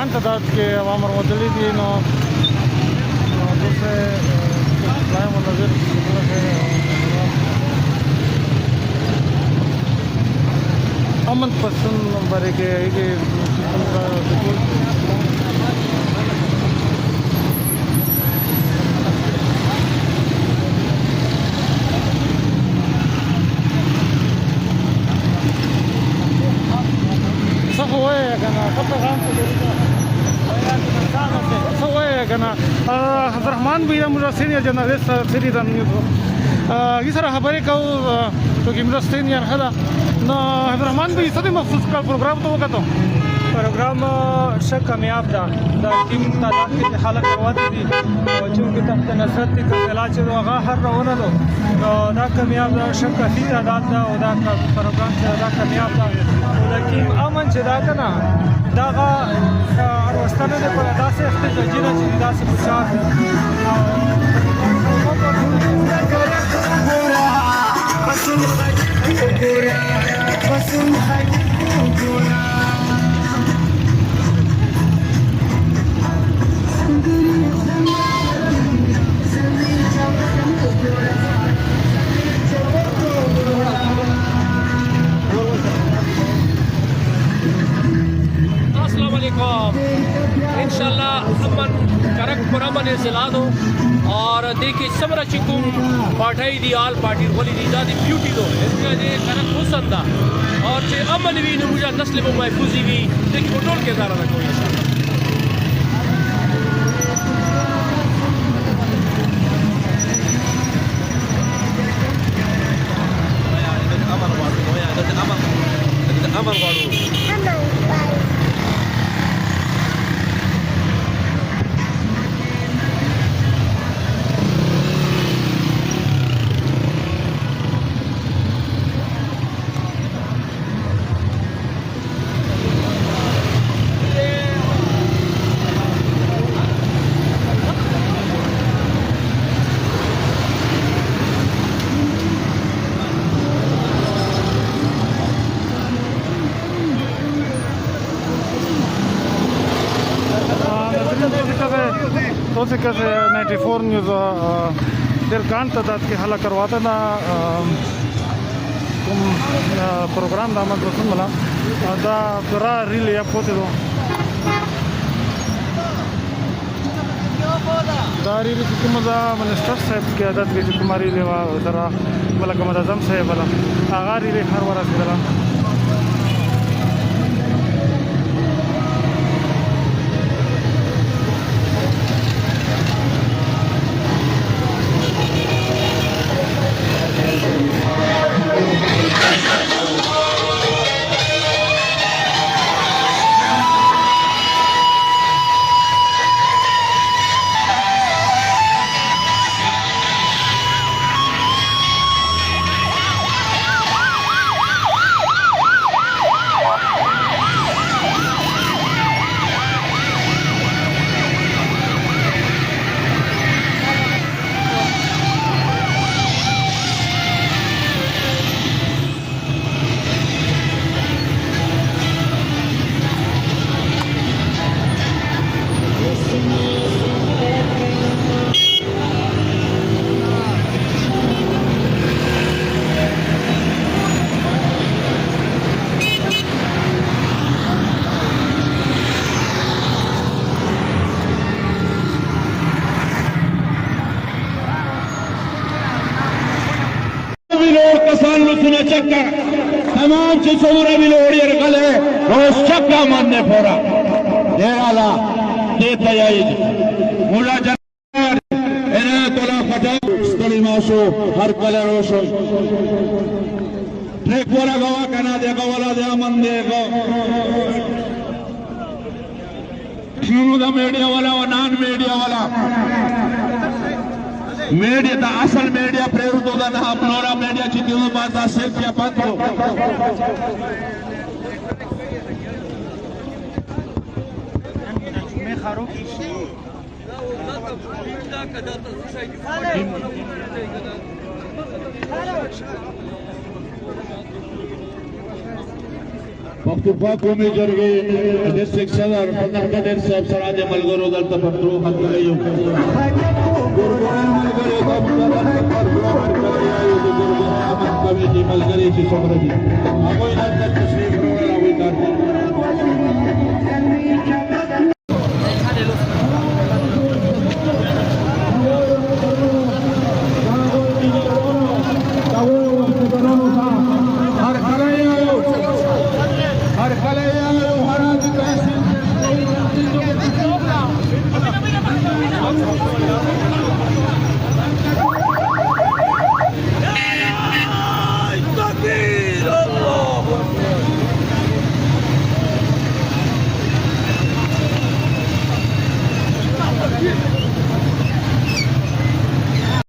ارکان تعداد کې عوامر مدلي دي نو دوسرے قائم نظر امن پسند بارے کے عبدالرحمن بھی مرسین جرنالست سری دن یہ سر خبریں کہو کیونکہ مرسین یار ہے نو عبدالرحمن بھی سدی مخصوص کا پروگرام تو ہوگا تو پروگرام ښه کامیاب ده د ټیم تعداد کې خلک راوتي دي او چونکې تحت نصرت کې قافله چې هغه هر راونلو نو دا کامیاب ده ښه کافي تعداد ده او دا پروګرام چې دا کامیاب ده او د ټیم امن چې دا که نه دغه اړوستنه دی په داسې احتجاجي ده چې داسې فشار अस्सलाम वालेकुम इंशाल्लाह अमन करक पर अमन ज़िलानो और देखिए समरा चिकुम पार्टी दी आल पार्टी वाली दी ज़्यादा ब्यूटी दो इसलिए ये करक पसंद है और जे अमन भी न मुझे नस्ल में महफूजी भी देखिए वो टोल के दारा ना कोई तो से कैसे 94 न्यूज़ ارکان تعداد کې حالا کرواتا نا کوم پروګرام دا مطلب ملا دا پورا ریل یا پوتې دو دا ریل کې کوم دا منسٹر صاحب کې عادت کې کوماري لیوا درا ملک اعظم صاحب والا هغه ریل هر ورځ کړه चक्का तमाम चिसोरा बिलोड़ी गले रोज चक्का मानने फोरा देवाला देता जाए मुला जनार इन्हें तोला फटा स्टोरी माशो हर कलर रोशो ट्रेक वाला गवा कना देगा वाला दे मन देगा शुरू दा मीडिया वाला और नॉन मीडिया वाला मीडिया दा असल मीडिया प्रेरित होता ना अपनोरा मीडिया चिती हुई बात दा सिर्फ या पत्रो मैं खारो की پختونخوا قومي جرګې ډسټریکټ صدر پتنګ ډېر صاحب سره د ملګرو دلته پښتو خلک یو ګورګوران ملګري د خپل پرګرام ورکړی د ګورګوران امن کمیټي ملګري چې څومره دي هغه دلته تشریف وروړل او کار Yeah.